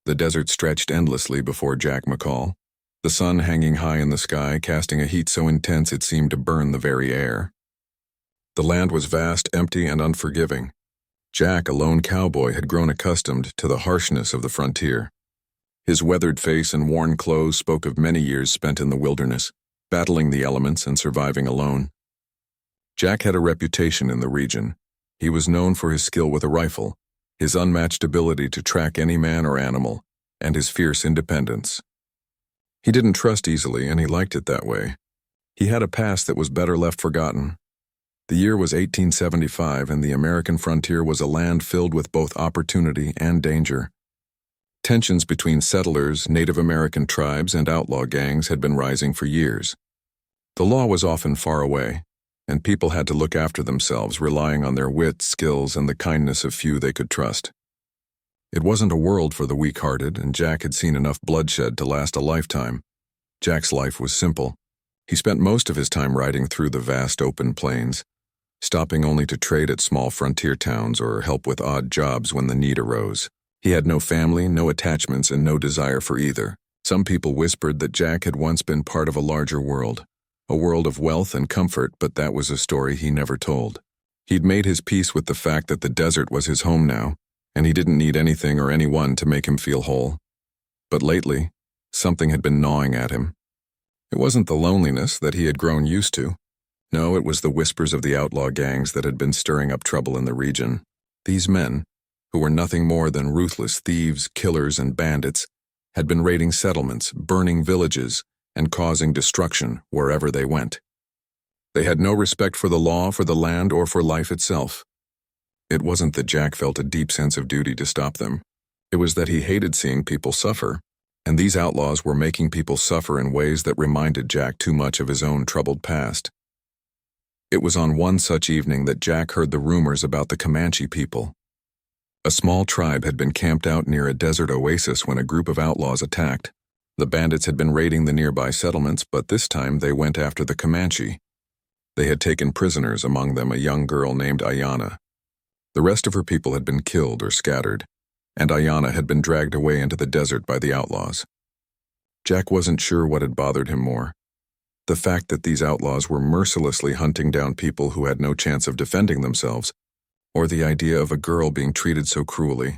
The desert stretched endlessly before Jack McCall, the sun hanging high in the sky, casting a heat so intense it seemed to burn the very air. The land was vast, empty, and unforgiving. Jack, a lone cowboy, had grown accustomed to the harshness of the frontier. His weathered face and worn clothes spoke of many years spent in the wilderness, battling the elements and surviving alone. Jack had a reputation in the region. He was known for his skill with a rifle, his unmatched ability to track any man or animal, and his fierce independence. He didn't trust easily, and he liked it that way. He had a past that was better left forgotten. The year was 1875, and the American frontier was a land filled with both opportunity and danger. Tensions between settlers, Native American tribes, and outlaw gangs had been rising for years. The law was often far away, and people had to look after themselves, relying on their wit, skills, and the kindness of few they could trust. It wasn't a world for the weak-hearted, and Jack had seen enough bloodshed to last a lifetime. Jack's life was simple. He spent most of his time riding through the vast open plains, stopping only to trade at small frontier towns or help with odd jobs when the need arose. He had no family, no attachments, and no desire for either. Some people whispered that Jack had once been part of a larger world, a world of wealth and comfort, but that was a story he never told. He'd made his peace with the fact that the desert was his home now, and he didn't need anything or anyone to make him feel whole. But lately, something had been gnawing at him. It wasn't the loneliness that he had grown used to. No, it was the whispers of the outlaw gangs that had been stirring up trouble in the region. These men, who were nothing more than ruthless thieves, killers, and bandits, had been raiding settlements, burning villages, and causing destruction wherever they went. They had no respect for the law, for the land, or for life itself. It wasn't that Jack felt a deep sense of duty to stop them. It was that he hated seeing people suffer, and these outlaws were making people suffer in ways that reminded Jack too much of his own troubled past. It was on one such evening that Jack heard the rumors about the Comanche people. A small tribe had been camped out near a desert oasis when a group of outlaws attacked. The bandits had been raiding the nearby settlements, but this time they went after the Comanche. They had taken prisoners, among them a young girl named Ayanna. The rest of her people had been killed or scattered, and Ayanna had been dragged away into the desert by the outlaws. Jack wasn't sure what had bothered him more: the fact that these outlaws were mercilessly hunting down people who had no chance of defending themselves, or the idea of a girl being treated so cruelly.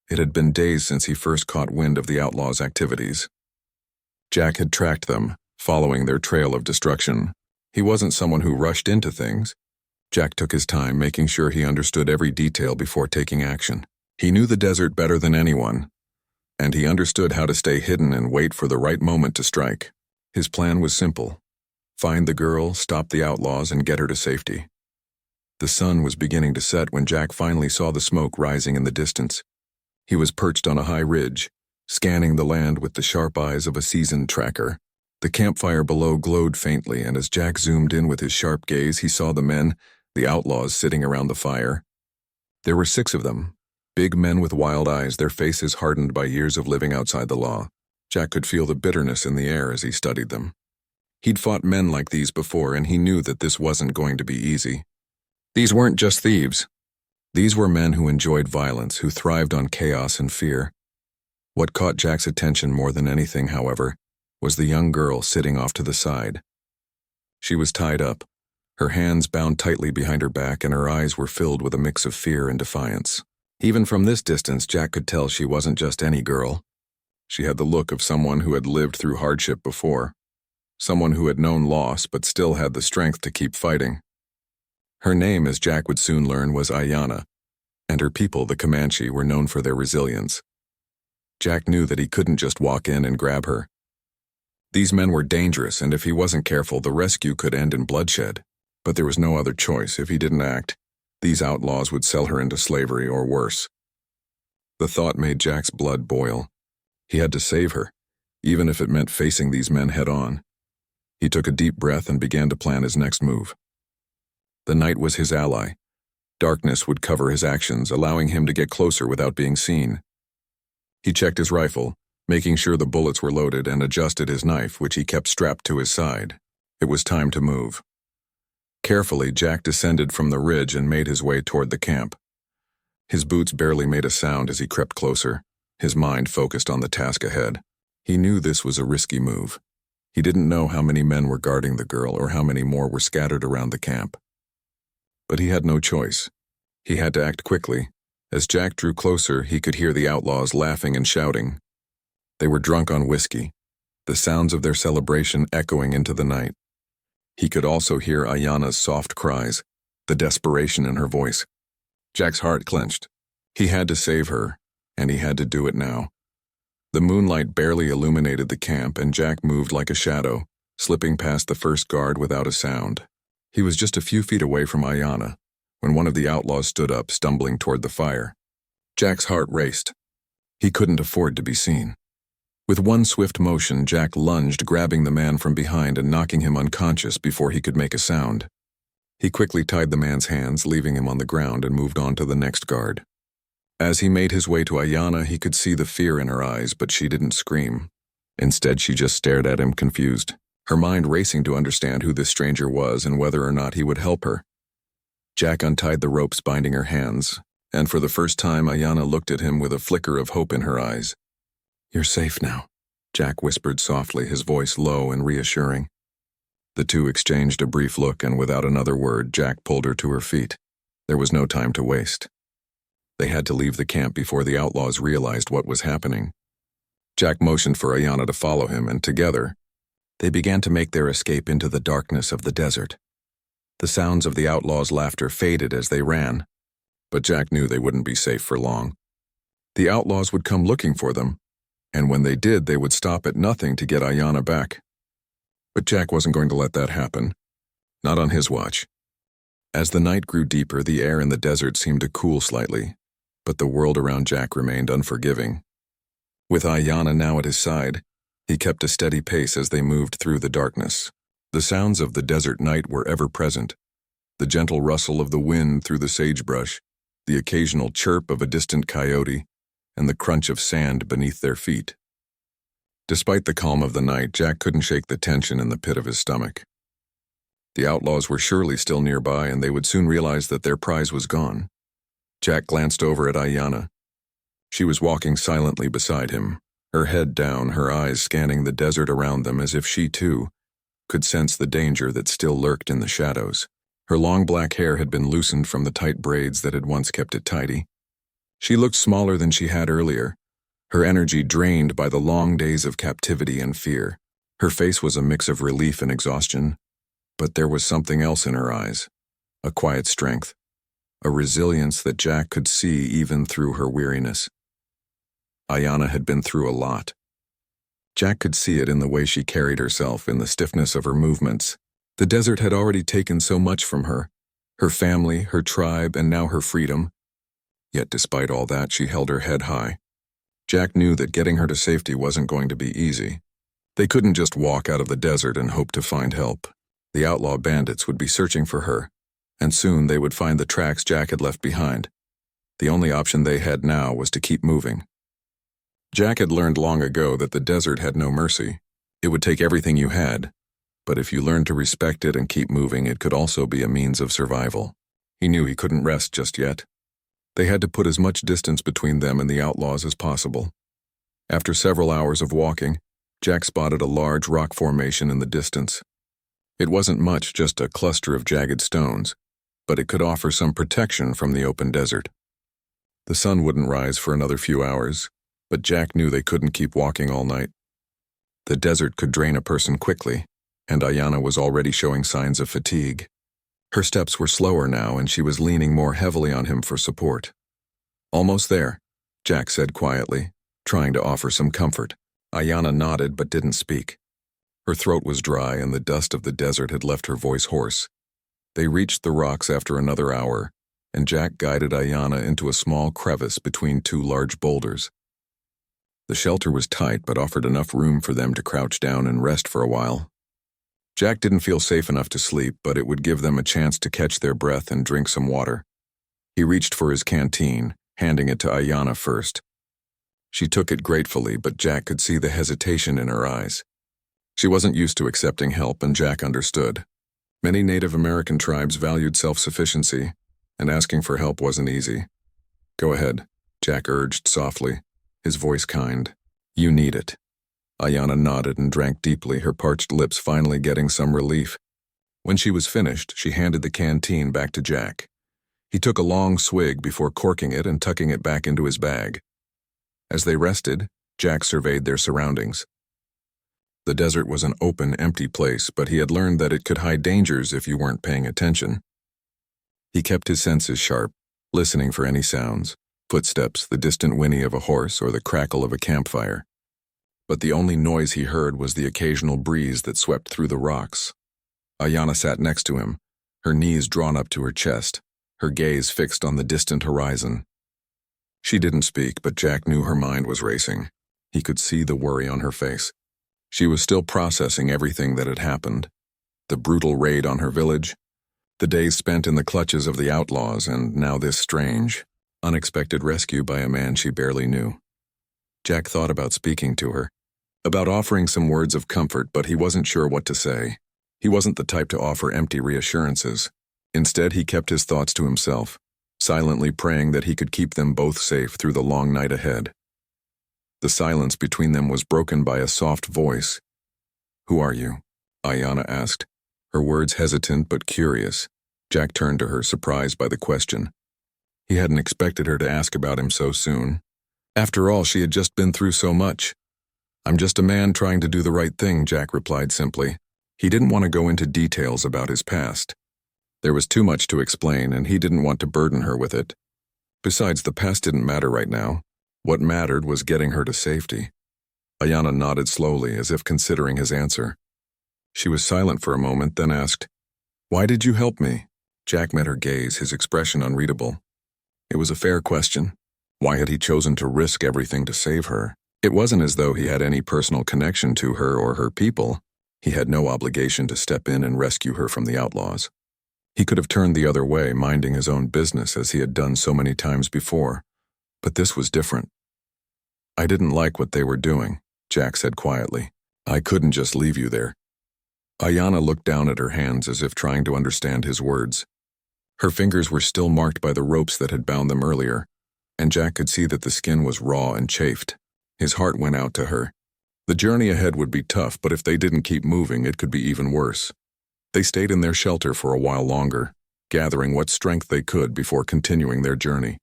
It had been days since he first caught wind of the outlaws' activities. Jack had tracked them, following their trail of destruction. He wasn't someone who rushed into things. Jack took his time, making sure he understood every detail before taking action. He knew the desert better than anyone, and he understood how to stay hidden and wait for the right moment to strike. His plan was simple: find the girl, stop the outlaws, and get her to safety. The sun was beginning to set when Jack finally saw the smoke rising in the distance. He was perched on a high ridge, scanning the land with the sharp eyes of a seasoned tracker. The campfire below glowed faintly, and as Jack zoomed in with his sharp gaze, he saw the men, the outlaws, sitting around the fire. There were 6 of them, big men with wild eyes, their faces hardened by years of living outside the law. Jack could feel the bitterness in the air as he studied them. He'd fought men like these before, and he knew that this wasn't going to be easy. These weren't just thieves. These were men who enjoyed violence, who thrived on chaos and fear. What caught Jack's attention more than anything, however, was the young girl sitting off to the side. She was tied up, her hands bound tightly behind her back, and her eyes were filled with a mix of fear and defiance. Even from this distance, Jack could tell she wasn't just any girl. She had the look of someone who had lived through hardship before, someone who had known loss but still had the strength to keep fighting. Her name, as Jack would soon learn, was Ayanna, and her people, the Comanche, were known for their resilience. Jack knew that he couldn't just walk in and grab her. These men were dangerous, and if he wasn't careful, the rescue could end in bloodshed. But there was no other choice. If he didn't act, these outlaws would sell her into slavery or worse. The thought made Jack's blood boil. He had to save her, even if it meant facing these men head-on. He took a deep breath and began to plan his next move. The night was his ally. Darkness would cover his actions, allowing him to get closer without being seen. He checked his rifle, making sure the bullets were loaded, and adjusted his knife, which he kept strapped to his side. It was time to move. Carefully, Jack descended from the ridge and made his way toward the camp. His boots barely made a sound as he crept closer, his mind focused on the task ahead. He knew this was a risky move. He didn't know how many men were guarding the girl or how many more were scattered around the camp. But he had no choice. He had to act quickly. As Jack drew closer, he could hear the outlaws laughing and shouting. They were drunk on whiskey, the sounds of their celebration echoing into the night. He could also hear Ayana's soft cries, the desperation in her voice. Jack's heart clenched. He had to save her, and he had to do it now. The moonlight barely illuminated the camp, and Jack moved like a shadow, slipping past the first guard without a sound. He was just a few feet away from Ayana, when one of the outlaws stood up, stumbling toward the fire. Jack's heart raced. He couldn't afford to be seen. With one swift motion, Jack lunged, grabbing the man from behind and knocking him unconscious before he could make a sound. He quickly tied the man's hands, leaving him on the ground, and moved on to the next guard. As he made his way to Ayana, he could see the fear in her eyes, but she didn't scream. Instead, she just stared at him, confused, her mind racing to understand who this stranger was and whether or not he would help her. Jack untied the ropes binding her hands, and for the first time, Ayana looked at him with a flicker of hope in her eyes. "You're safe now," Jack whispered softly, his voice low and reassuring. The two exchanged a brief look, and without another word, Jack pulled her to her feet. There was no time to waste. They had to leave the camp before the outlaws realized what was happening. Jack motioned for Ayana to follow him, and together, they began to make their escape into the darkness of the desert. The sounds of the outlaws' laughter faded as they ran, but Jack knew they wouldn't be safe for long. The outlaws would come looking for them, and when they did, they would stop at nothing to get Ayana back. But Jack wasn't going to let that happen. Not on his watch. As the night grew deeper, the air in the desert seemed to cool slightly, but the world around Jack remained unforgiving. With Ayana now at his side, he kept a steady pace as they moved through the darkness. The sounds of the desert night were ever present. The gentle rustle of the wind through the sagebrush, the occasional chirp of a distant coyote, and the crunch of sand beneath their feet. Despite the calm of the night, Jack couldn't shake the tension in the pit of his stomach. The outlaws were surely still nearby, and they would soon realize that their prize was gone. Jack glanced over at Ayana. She was walking silently beside him, her head down, her eyes scanning the desert around them as if she, too, could sense the danger that still lurked in the shadows. Her long black hair had been loosened from the tight braids that had once kept it tidy. She looked smaller than she had earlier, her energy drained by the long days of captivity and fear. Her face was a mix of relief and exhaustion, but there was something else in her eyes, a quiet strength, a resilience that Jack could see even through her weariness. Ayana had been through a lot. Jack could see it in the way she carried herself, in the stiffness of her movements. The desert had already taken so much from her, her family, her tribe, and now her freedom. Yet despite all that, she held her head high. Jack knew that getting her to safety wasn't going to be easy. They couldn't just walk out of the desert and hope to find help. The outlaw bandits would be searching for her, and soon they would find the tracks Jack had left behind. The only option they had now was to keep moving. Jack had learned long ago that the desert had no mercy. It would take everything you had, but if you learned to respect it and keep moving, it could also be a means of survival. He knew he couldn't rest just yet. They had to put as much distance between them and the outlaws as possible. After several hours of walking, Jack spotted a large rock formation in the distance. It wasn't much, just a cluster of jagged stones, but it could offer some protection from the open desert. The sun wouldn't rise for another few hours, but Jack knew they couldn't keep walking all night. The desert could drain a person quickly, and Ayana was already showing signs of fatigue. Her steps were slower now, and she was leaning more heavily on him for support. "Almost there," Jack said quietly, trying to offer some comfort. Ayana nodded but didn't speak. Her throat was dry, and the dust of the desert had left her voice hoarse. They reached the rocks after another hour, and Jack guided Ayana into a small crevice between two large boulders. The shelter was tight but offered enough room for them to crouch down and rest for a while. Jack didn't feel safe enough to sleep, but it would give them a chance to catch their breath and drink some water. He reached for his canteen, handing it to Ayana first. She took it gratefully, but Jack could see the hesitation in her eyes. She wasn't used to accepting help, and Jack understood. Many Native American tribes valued self-sufficiency, and asking for help wasn't easy. "Go ahead," Jack urged softly. his voice kind. "You need it." Ayanna nodded and drank deeply, her parched lips finally getting some relief. When she was finished, she handed the canteen back to Jack. He took a long swig before corking it and tucking it back into his bag. As they rested, Jack surveyed their surroundings. The desert was an open, empty place, but he had learned that it could hide dangers if you weren't paying attention. He kept his senses sharp, listening for any sounds, footsteps, the distant whinny of a horse, or the crackle of a campfire. But the only noise he heard was the occasional breeze that swept through the rocks. Ayanna sat next to him, her knees drawn up to her chest, her gaze fixed on the distant horizon. She didn't speak, but Jack knew her mind was racing. He could see the worry on her face. She was still processing everything that had happened. The brutal raid on her village, the days spent in the clutches of the outlaws, and now this strange, unexpected rescue by a man she barely knew. Jack thought about speaking to her, about offering some words of comfort, but he wasn't sure what to say. He wasn't the type to offer empty reassurances. Instead, he kept his thoughts to himself, silently praying that he could keep them both safe through the long night ahead. The silence between them was broken by a soft voice. "Who are you?" Ayanna asked, her words hesitant but curious. Jack turned to her, surprised by the question. He hadn't expected her to ask about him so soon. After all, she had just been through so much. "I'm just a man trying to do the right thing," Jack replied simply. He didn't want to go into details about his past. There was too much to explain, and he didn't want to burden her with it. Besides, the past didn't matter right now. What mattered was getting her to safety. Ayanna nodded slowly, as if considering his answer. She was silent for a moment, then asked, "Why did you help me?" Jack met her gaze, his expression unreadable. It was a fair question. Why had he chosen to risk everything to save her? It wasn't as though he had any personal connection to her or her people. He had no obligation to step in and rescue her from the outlaws. He could have turned the other way, minding his own business as he had done so many times before. But this was different. "I didn't like what they were doing," Jack said quietly. "I couldn't just leave you there." Ayanna looked down at her hands as if trying to understand his words. Her fingers were still marked by the ropes that had bound them earlier, and Jack could see that the skin was raw and chafed. His heart went out to her. The journey ahead would be tough, but if they didn't keep moving, it could be even worse. They stayed in their shelter for a while longer, gathering what strength they could before continuing their journey.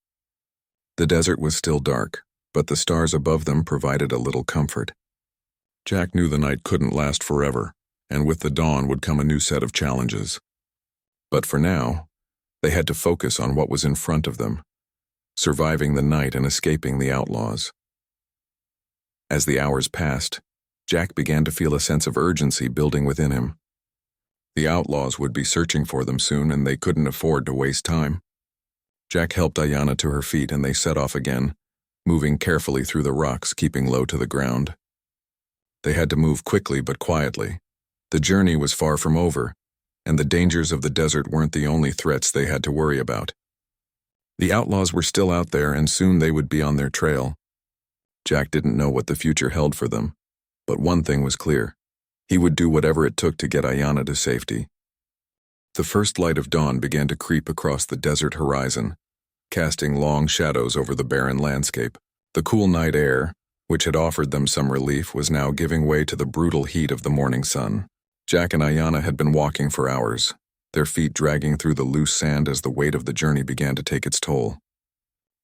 The desert was still dark, but the stars above them provided a little comfort. Jack knew the night couldn't last forever, and with the dawn would come a new set of challenges. But for now, they had to focus on what was in front of them, surviving the night and escaping the outlaws. As the hours passed, Jack began to feel a sense of urgency building within him. The outlaws would be searching for them soon, and they couldn't afford to waste time. Jack helped Ayanna to her feet, and they set off again, moving carefully through the rocks, keeping low to the ground. They had to move quickly but quietly. The journey was far from over, and the dangers of the desert weren't the only threats they had to worry about. The outlaws were still out there, and soon they would be on their trail. Jack didn't know what the future held for them, but one thing was clear. He would do whatever it took to get Ayanna to safety. The first light of dawn began to creep across the desert horizon, casting long shadows over the barren landscape. The cool night air, which had offered them some relief, was now giving way to the brutal heat of the morning sun. Jack and Ayanna had been walking for hours, their feet dragging through the loose sand as the weight of the journey began to take its toll.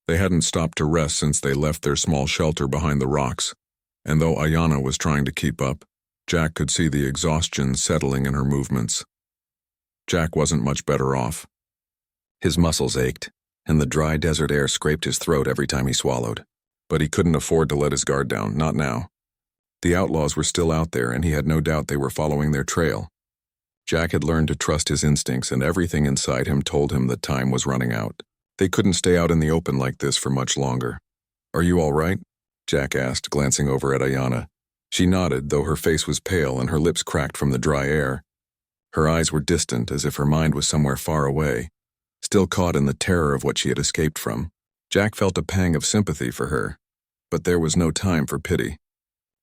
They hadn't stopped to rest since they left their small shelter behind the rocks, and though Ayanna was trying to keep up, Jack could see the exhaustion settling in her movements. Jack wasn't much better off. His muscles ached, and the dry desert air scraped his throat every time he swallowed. But he couldn't afford to let his guard down, not now. The outlaws were still out there, and he had no doubt they were following their trail. Jack had learned to trust his instincts, and everything inside him told him that time was running out. They couldn't stay out in the open like this for much longer. "Are you all right?" Jack asked, glancing over at Ayanna. She nodded, though her face was pale and her lips cracked from the dry air. Her eyes were distant, as if her mind was somewhere far away, still caught in the terror of what she had escaped from. Jack felt a pang of sympathy for her, but there was no time for pity.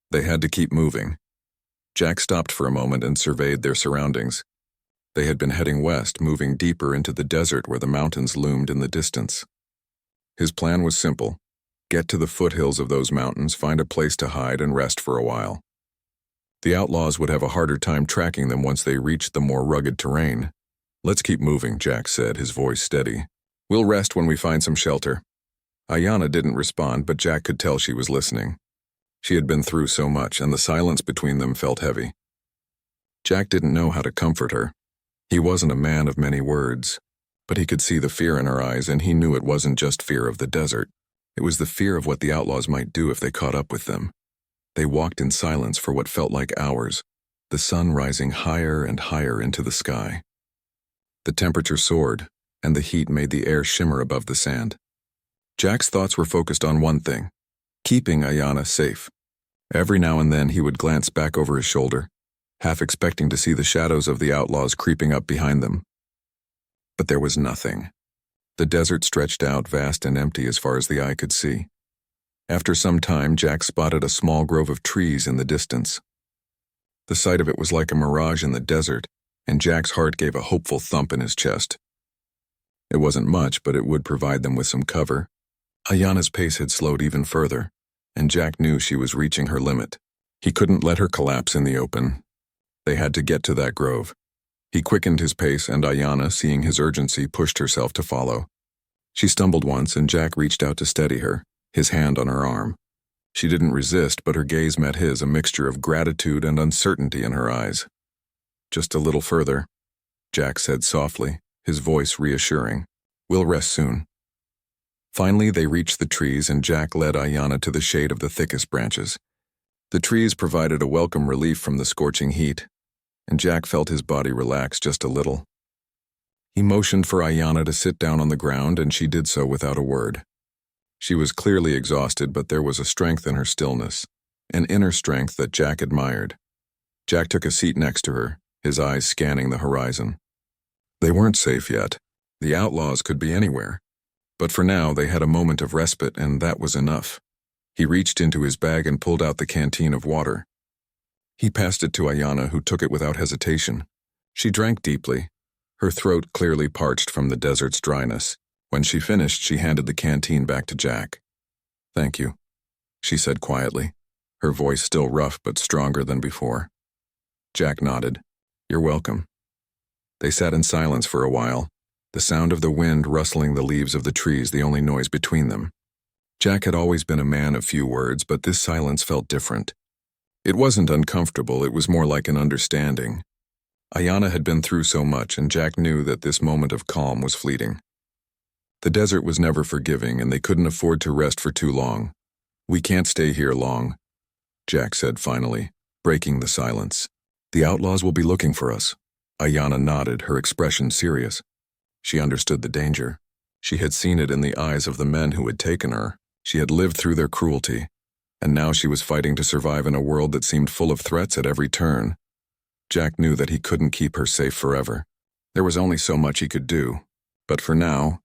They had to keep moving. Jack stopped for a moment and surveyed their surroundings. They had been heading west, moving deeper into the desert where the mountains loomed in the distance. His plan was simple: Get to the foothills of those mountains, find a place to hide and rest for a while. The outlaws would have a harder time tracking them once they reached the more rugged terrain. Let's keep moving, Jack said, his voice steady. We'll rest when we find some shelter. Ayanna didn't respond, but Jack could tell she was listening. She had been through so much, and the silence between them felt heavy. Jack didn't know how to comfort her. He wasn't a man of many words, but he could see the fear in her eyes, and he knew it wasn't just fear of the desert. It was the fear of what the outlaws might do if they caught up with them. They walked in silence for what felt like hours, the sun rising higher and higher into the sky. The temperature soared, and the heat made the air shimmer above the sand. Jack's thoughts were focused on one thing: keeping Ayanna safe. Every now and then he would glance back over his shoulder, half expecting to see the shadows of the outlaws creeping up behind them. But there was nothing. The desert stretched out vast and empty as far as the eye could see. After some time, Jack spotted a small grove of trees in the distance. The sight of it was like a mirage in the desert, and Jack's heart gave a hopeful thump in his chest. It wasn't much, but it would provide them with some cover. Ayanna's pace had slowed even further, and Jack knew she was reaching her limit. He couldn't let her collapse in the open. They had to get to that grove. He quickened his pace, and Ayanna, seeing his urgency, pushed herself to follow. She stumbled once, and Jack reached out to steady her, his hand on her arm. She didn't resist, but her gaze met his, a mixture of gratitude and uncertainty in her eyes. Just a little further, Jack said softly, his voice reassuring. We'll rest soon. Finally, they reached the trees, and Jack led Ayanna to the shade of the thickest branches. The trees provided a welcome relief from the scorching heat, and Jack felt his body relax just a little. He motioned for Ayanna to sit down on the ground, and she did so without a word. She was clearly exhausted, but there was a strength in her stillness, an inner strength that Jack admired. Jack took a seat next to her, his eyes scanning the horizon. They weren't safe yet. The outlaws could be anywhere. But for now, they had a moment of respite, and that was enough. He reached into his bag and pulled out the canteen of water. He passed it to Ayanna, who took it without hesitation. She drank deeply, her throat clearly parched from the desert's dryness. When she finished, she handed the canteen back to Jack. Thank you, she said quietly, her voice still rough but stronger than before. Jack nodded. You're welcome. They sat in silence for a while, the sound of the wind rustling the leaves of the trees the only noise between them. Jack had always been a man of few words, but this silence felt different. It wasn't uncomfortable, it was more like an understanding. Ayanna had been through so much, and Jack knew that this moment of calm was fleeting. The desert was never forgiving, and they couldn't afford to rest for too long. We can't stay here long, Jack said finally, breaking the silence. The outlaws will be looking for us. Ayanna nodded, her expression serious. She understood the danger. She had seen it in the eyes of the men who had taken her. She had lived through their cruelty, and now she was fighting to survive in a world that seemed full of threats at every turn. Jack knew that he couldn't keep her safe forever. There was only so much he could do, but for now,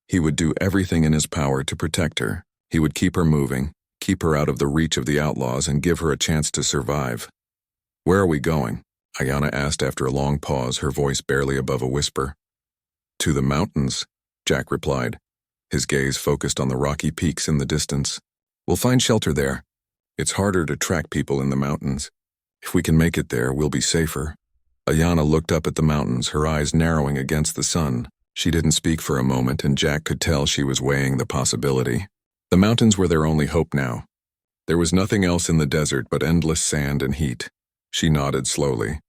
he would do everything in his power to protect her. He would keep her moving, keep her out of the reach of the outlaws, and give her a chance to survive. Where are we going? Ayanna asked after a long pause, her voice barely above a whisper. To the mountains, Jack replied, his gaze focused on the rocky peaks in the distance. We'll find shelter there. It's harder to track people in the mountains. If we can make it there, we'll be safer. Ayanna looked up at the mountains, her eyes narrowing against the sun. She didn't speak for a moment, and Jack could tell she was weighing the possibility. The mountains were their only hope now. There was nothing else in the desert but endless sand and heat. She nodded slowly.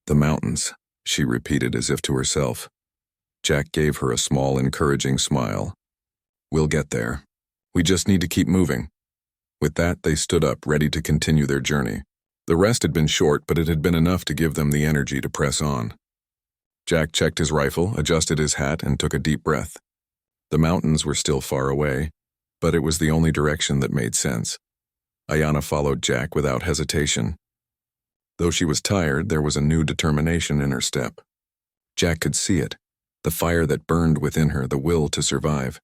The mountains, she repeated as if to herself. Jack gave her a small, encouraging smile. We'll get there. We just need to keep moving. With that, they stood up, ready to continue their journey. The rest had been short, but it had been enough to give them the energy to press on. Jack checked his rifle, adjusted his hat, and took a deep breath. The mountains were still far away, but it was the only direction that made sense. Ayanna followed Jack without hesitation. Though she was tired, there was a new determination in her step. Jack could see it, the fire that burned within her, the will to survive.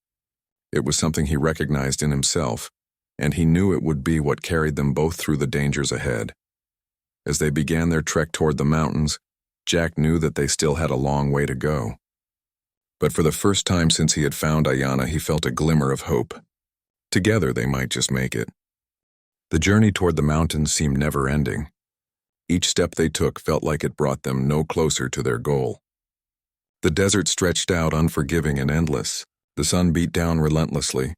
It was something he recognized in himself, and he knew it would be what carried them both through the dangers ahead. As they began their trek toward the mountains, Jack knew that they still had a long way to go. But for the first time since he had found Ayanna, he felt a glimmer of hope. Together they might just make it. The journey toward the mountains seemed never-ending. Each step they took felt like it brought them no closer to their goal. The desert stretched out unforgiving and endless. The sun beat down relentlessly,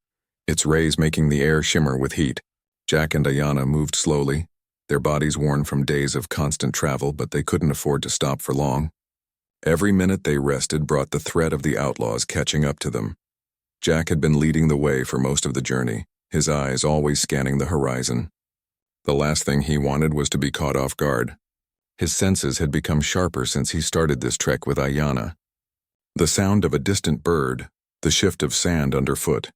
its rays making the air shimmer with heat. Jack and Ayanna moved slowly, their bodies worn from days of constant travel, but they couldn't afford to stop for long. Every minute they rested brought the threat of the outlaws catching up to them. Jack had been leading the way for most of the journey, his eyes always scanning the horizon. The last thing he wanted was to be caught off guard. His senses had become sharper since he started this trek with Ayanna. The sound of a distant bird, the shift of sand underfoot,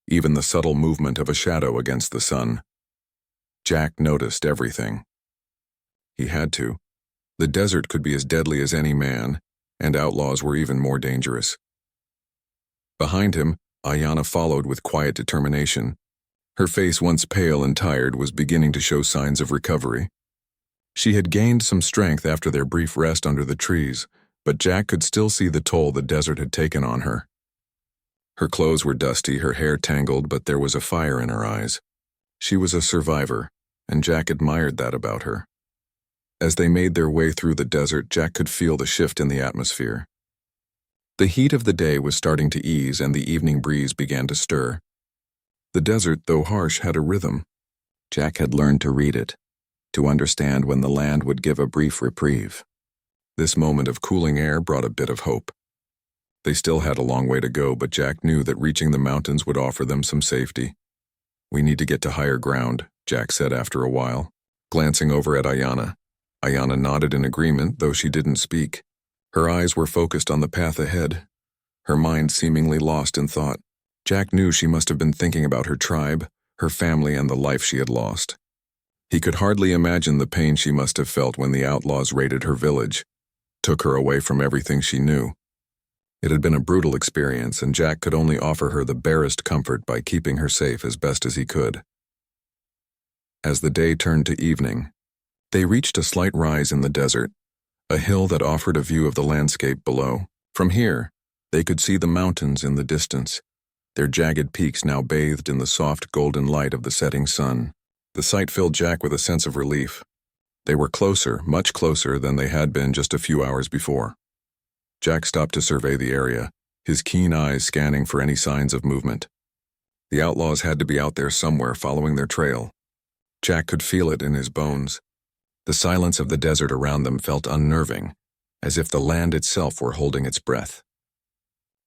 even the subtle movement of a shadow against the sun. Jack noticed everything. He had to. The desert could be as deadly as any man, and outlaws were even more dangerous. Behind him, Ayanna followed with quiet determination. Her face, once pale and tired, was beginning to show signs of recovery. She had gained some strength after their brief rest under the trees, but Jack could still see the toll the desert had taken on her. Her clothes were dusty, her hair tangled, but there was a fire in her eyes. She was a survivor, and Jack admired that about her. As they made their way through the desert, Jack could feel the shift in the atmosphere. The heat of the day was starting to ease, and the evening breeze began to stir. The desert, though harsh, had a rhythm. Jack had learned to read it, to understand when the land would give a brief reprieve. This moment of cooling air brought a bit of hope. They still had a long way to go, but Jack knew that reaching the mountains would offer them some safety. "We need to get to higher ground," Jack said after a while, glancing over at Ayanna. Ayanna nodded in agreement, though she didn't speak. Her eyes were focused on the path ahead, her mind seemingly lost in thought. Jack knew she must have been thinking about her tribe, her family, and the life she had lost. He could hardly imagine the pain she must have felt when the outlaws raided her village, took her away from everything she knew. It had been a brutal experience, and Jack could only offer her the barest comfort by keeping her safe as best as he could. As the day turned to evening, they reached a slight rise in the desert, a hill that offered a view of the landscape below. From here, they could see the mountains in the distance, their jagged peaks now bathed in the soft golden light of the setting sun. The sight filled Jack with a sense of relief. They were closer, much closer than they had been just a few hours before. Jack stopped to survey the area, his keen eyes scanning for any signs of movement. The outlaws had to be out there somewhere following their trail. Jack could feel it in his bones. The silence of the desert around them felt unnerving, as if the land itself were holding its breath.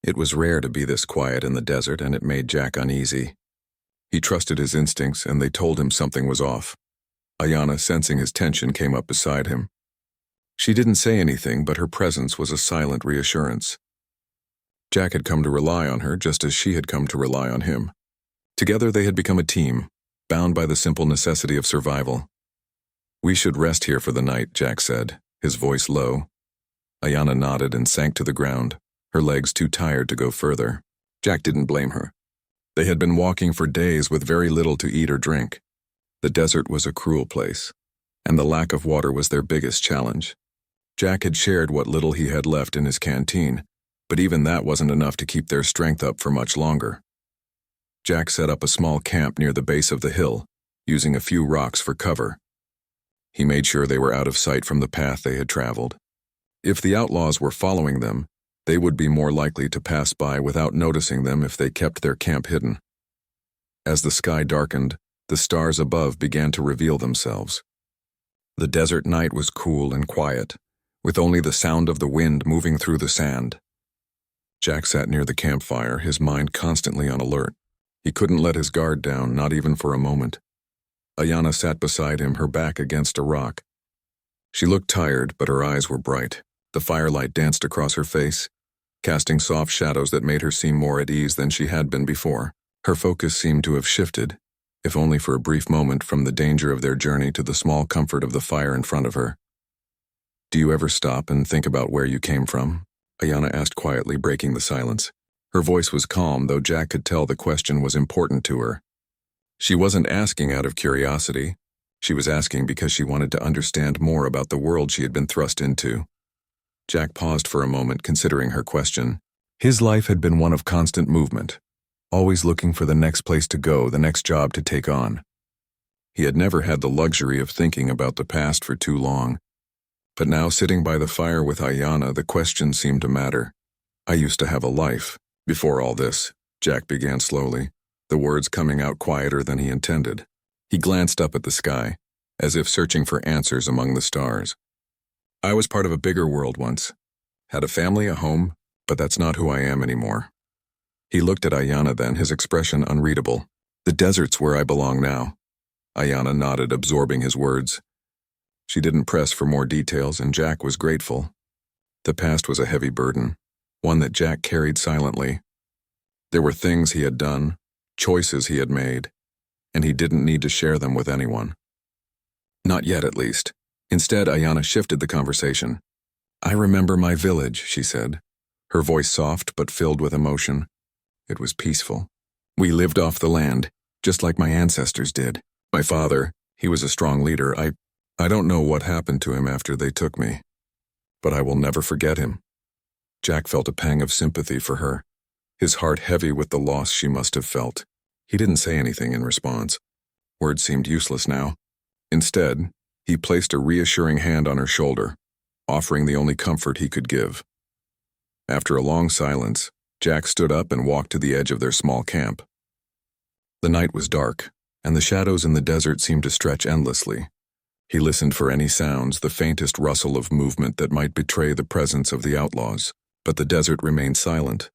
It was rare to be this quiet in the desert, and it made Jack uneasy. He trusted his instincts, and they told him something was off. Ayanna, sensing his tension, came up beside him. She didn't say anything, but her presence was a silent reassurance. Jack had come to rely on her just as she had come to rely on him. Together they had become a team, bound by the simple necessity of survival. "We should rest here for the night," Jack said, his voice low. Ayanna nodded and sank to the ground, her legs too tired to go further. Jack didn't blame her. They had been walking for days with very little to eat or drink. The desert was a cruel place, and the lack of water was their biggest challenge. Jack had shared what little he had left in his canteen, but even that wasn't enough to keep their strength up for much longer. Jack set up a small camp near the base of the hill, using a few rocks for cover. He made sure they were out of sight from the path they had traveled. If the outlaws were following them, they would be more likely to pass by without noticing them if they kept their camp hidden. As the sky darkened, the stars above began to reveal themselves. The desert night was cool and quiet, with only the sound of the wind moving through the sand. Jack sat near the campfire, his mind constantly on alert. He couldn't let his guard down, not even for a moment. Ayanna sat beside him, her back against a rock. She looked tired, but her eyes were bright. The firelight danced across her face, casting soft shadows that made her seem more at ease than she had been before. Her focus seemed to have shifted, if only for a brief moment, from the danger of their journey to the small comfort of the fire in front of her. "Do you ever stop and think about where you came from?" Ayanna asked quietly, breaking the silence. Her voice was calm, though Jack could tell the question was important to her. She wasn't asking out of curiosity. She was asking because she wanted to understand more about the world she had been thrust into. Jack paused for a moment, considering her question. His life had been one of constant movement. always looking for the next place to go, the next job to take on. He had never had the luxury of thinking about the past for too long. But now, sitting by the fire with Ayanna, the question seemed to matter. I used to have a life. Before all this, Jack began slowly, the words coming out quieter than he intended. He glanced up at the sky, as if searching for answers among the stars. I was part of a bigger world once. Had a family, a home, but that's not who I am anymore. He looked at Ayanna then, his expression unreadable. The desert's where I belong now. Ayanna nodded, absorbing his words. She didn't press for more details, and Jack was grateful. The past was a heavy burden, one that Jack carried silently. There were things he had done, choices he had made, and he didn't need to share them with anyone. Not yet, at least. Instead, Ayanna shifted the conversation. I remember my village, she said, her voice soft but filled with emotion. It was peaceful. We lived off the land, just like my ancestors did. My father, he was a strong leader. I don't know what happened to him after they took me, but I will never forget him. Jack felt a pang of sympathy for her, his heart heavy with the loss she must have felt. He didn't say anything in response. Words seemed useless now. Instead, he placed a reassuring hand on her shoulder, offering the only comfort he could give. After a long silence, Jack stood up and walked to the edge of their small camp. The night was dark, and the shadows in the desert seemed to stretch endlessly. He listened for any sounds, the faintest rustle of movement that might betray the presence of the outlaws, but the desert remained silent.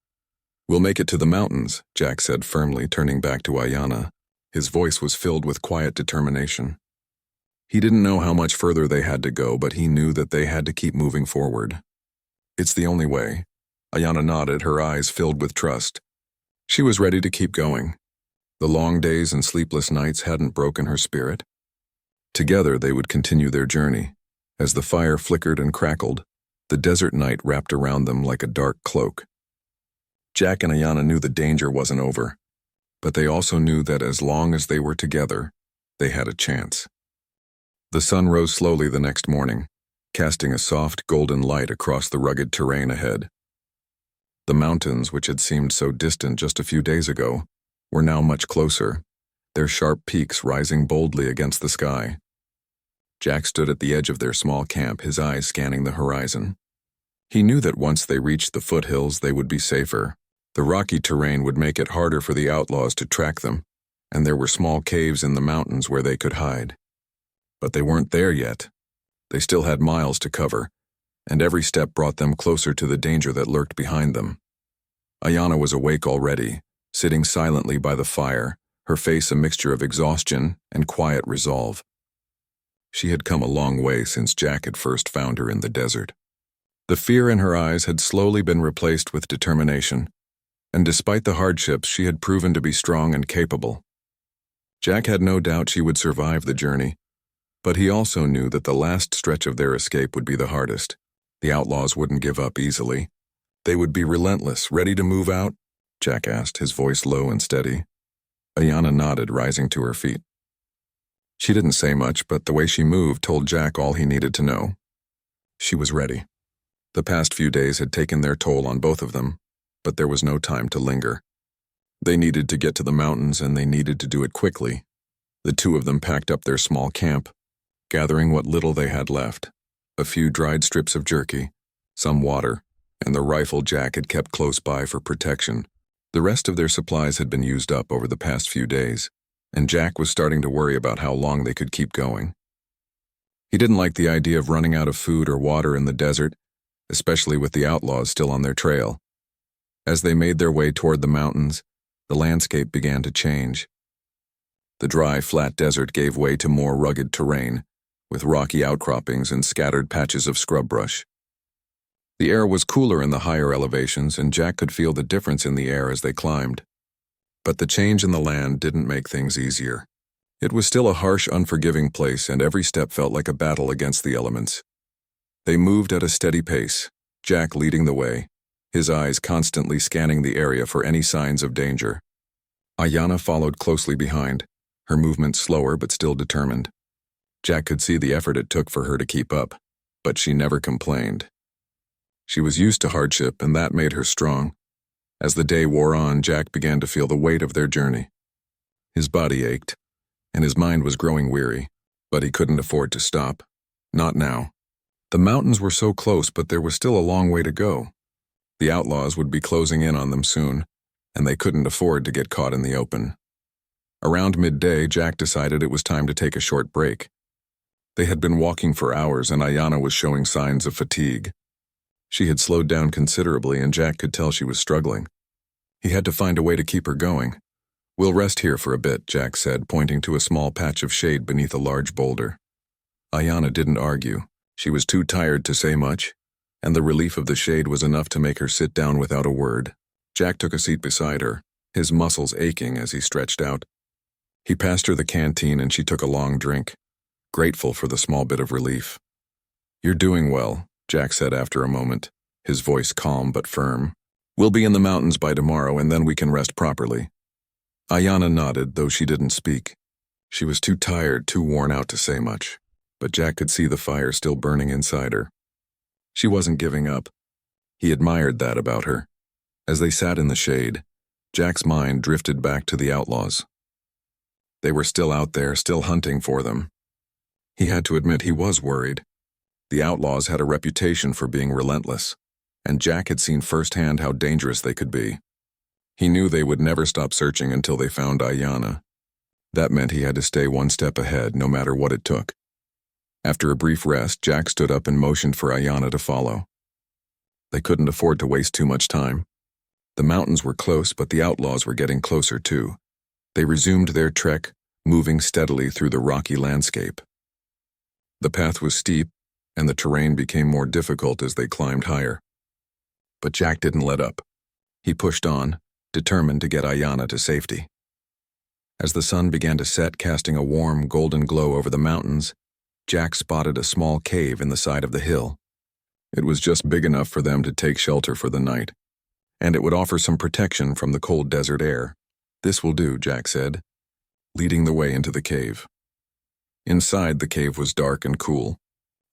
We'll make it to the mountains, Jack said firmly, turning back to Ayanna. His voice was filled with quiet determination. He didn't know how much further they had to go, but he knew that they had to keep moving forward. It's the only way. Ayanna nodded, her eyes filled with trust. She was ready to keep going. The long days and sleepless nights hadn't broken her spirit. Together they would continue their journey. As the fire flickered and crackled, the desert night wrapped around them like a dark cloak. Jack and Ayanna knew the danger wasn't over, but they also knew that as long as they were together, they had a chance. The sun rose slowly the next morning, casting a soft golden light across the rugged terrain ahead. The mountains, which had seemed so distant just a few days ago, were now much closer, their sharp peaks rising boldly against the sky. Jack stood at the edge of their small camp, his eyes scanning the horizon. He knew that once they reached the foothills, they would be safer. The rocky terrain would make it harder for the outlaws to track them, and there were small caves in the mountains where they could hide. But they weren't there yet. They still had miles to cover, and every step brought them closer to the danger that lurked behind them. Ayanna was awake already, sitting silently by the fire, her face a mixture of exhaustion and quiet resolve. She had come a long way since Jack had first found her in the desert. The fear in her eyes had slowly been replaced with determination, and despite the hardships, she had proven to be strong and capable. Jack had no doubt she would survive the journey, but he also knew that the last stretch of their escape would be the hardest. The outlaws wouldn't give up easily. They would be relentless. Ready to move out? Jack asked, his voice low and steady. Ayanna nodded, rising to her feet. She didn't say much, but the way she moved told Jack all he needed to know. She was ready. The past few days had taken their toll on both of them, but there was no time to linger. They needed to get to the mountains, and they needed to do it quickly. The two of them packed up their small camp, gathering what little they had left. A few dried strips of jerky, some water, and the rifle Jack had kept close by for protection. The rest of their supplies had been used up over the past few days, and Jack was starting to worry about how long they could keep going. He didn't like the idea of running out of food or water in the desert, especially with the outlaws still on their trail. As they made their way toward the mountains, the landscape began to change. The dry, flat desert gave way to more rugged terrain, with rocky outcroppings and scattered patches of scrub brush. The air was cooler in the higher elevations, and Jack could feel the difference in the air as they climbed. But the change in the land didn't make things easier. It was still a harsh, unforgiving place, and every step felt like a battle against the elements. They moved at a steady pace, Jack leading the way, his eyes constantly scanning the area for any signs of danger. Ayanna followed closely behind, her movements slower but still determined. Jack could see the effort it took for her to keep up, but she never complained. She was used to hardship, and that made her strong. As the day wore on, Jack began to feel the weight of their journey. His body ached, and his mind was growing weary, but he couldn't afford to stop. Not now. The mountains were so close, but there was still a long way to go. The outlaws would be closing in on them soon, and they couldn't afford to get caught in the open. Around midday, Jack decided it was time to take a short break. They had been walking for hours, and Ayanna was showing signs of fatigue. She had slowed down considerably, and Jack could tell she was struggling. He had to find a way to keep her going. "We'll rest here for a bit," Jack said, pointing to a small patch of shade beneath a large boulder. Ayanna didn't argue. She was too tired to say much, and the relief of the shade was enough to make her sit down without a word. Jack took a seat beside her, his muscles aching as he stretched out. He passed her the canteen and she took a long drink, grateful for the small bit of relief. "You're doing well," Jack said after a moment, his voice calm but firm. "We'll be in the mountains by tomorrow, and then we can rest properly." Ayanna nodded, though she didn't speak. She was too tired, too worn out to say much, but Jack could see the fire still burning inside her. She wasn't giving up. He admired that about her. As they sat in the shade, Jack's mind drifted back to the outlaws. They were still out there, still hunting for them. He had to admit he was worried. The outlaws had a reputation for being relentless, and Jack had seen firsthand how dangerous they could be. He knew they would never stop searching until they found Ayanna. That meant he had to stay one step ahead, no matter what it took. After a brief rest, Jack stood up and motioned for Ayanna to follow. They couldn't afford to waste too much time. The mountains were close, but the outlaws were getting closer too. They resumed their trek, moving steadily through the rocky landscape. The path was steep, and the terrain became more difficult as they climbed higher. But Jack didn't let up. He pushed on, determined to get Ayanna to safety. As the sun began to set, casting a warm, golden glow over the mountains, Jack spotted a small cave in the side of the hill. It was just big enough for them to take shelter for the night, and it would offer some protection from the cold desert air. "This will do," Jack said, leading the way into the cave. Inside, the cave was dark and cool,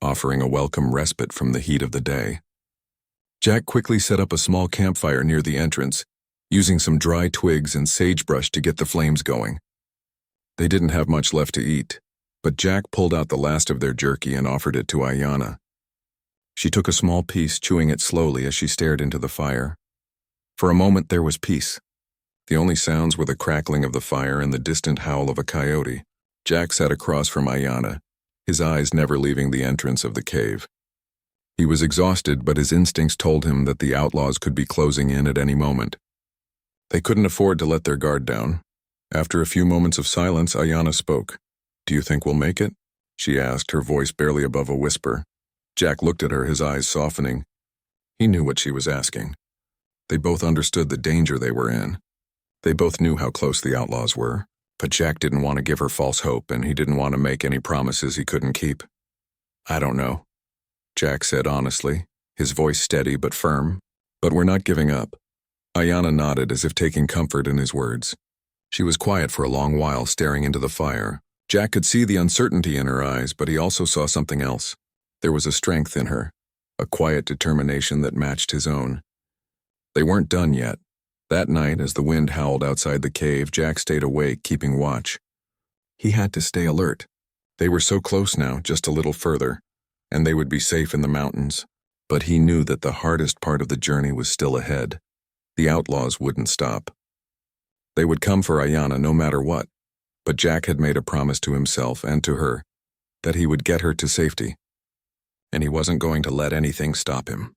offering a welcome respite from the heat of the day. Jack quickly set up a small campfire near the entrance, using some dry twigs and sagebrush to get the flames going. They didn't have much left to eat, but Jack pulled out the last of their jerky and offered it to Ayanna. She took a small piece, chewing it slowly as she stared into the fire. For a moment there was peace. The only sounds were the crackling of the fire and the distant howl of a coyote. Jack sat across from Ayanna, his eyes never leaving the entrance of the cave. He was exhausted, but his instincts told him that the outlaws could be closing in at any moment. They couldn't afford to let their guard down. After a few moments of silence, Ayanna spoke. "Do you think we'll make it?" she asked, her voice barely above a whisper. Jack looked at her, his eyes softening. He knew what she was asking. They both understood the danger they were in. They both knew how close the outlaws were, but Jack didn't want to give her false hope, and he didn't want to make any promises he couldn't keep. "I don't know," Jack said honestly, his voice steady but firm. "But we're not giving up." Ayanna nodded as if taking comfort in his words. She was quiet for a long while, staring into the fire. Jack could see the uncertainty in her eyes, but he also saw something else. There was a strength in her, a quiet determination that matched his own. They weren't done yet. That night, as the wind howled outside the cave, Jack stayed awake, keeping watch. He had to stay alert. They were so close now, just a little further, and they would be safe in the mountains. But he knew that the hardest part of the journey was still ahead. The outlaws wouldn't stop. They would come for Ayanna no matter what, but Jack had made a promise to himself and to her that he would get her to safety, and he wasn't going to let anything stop him.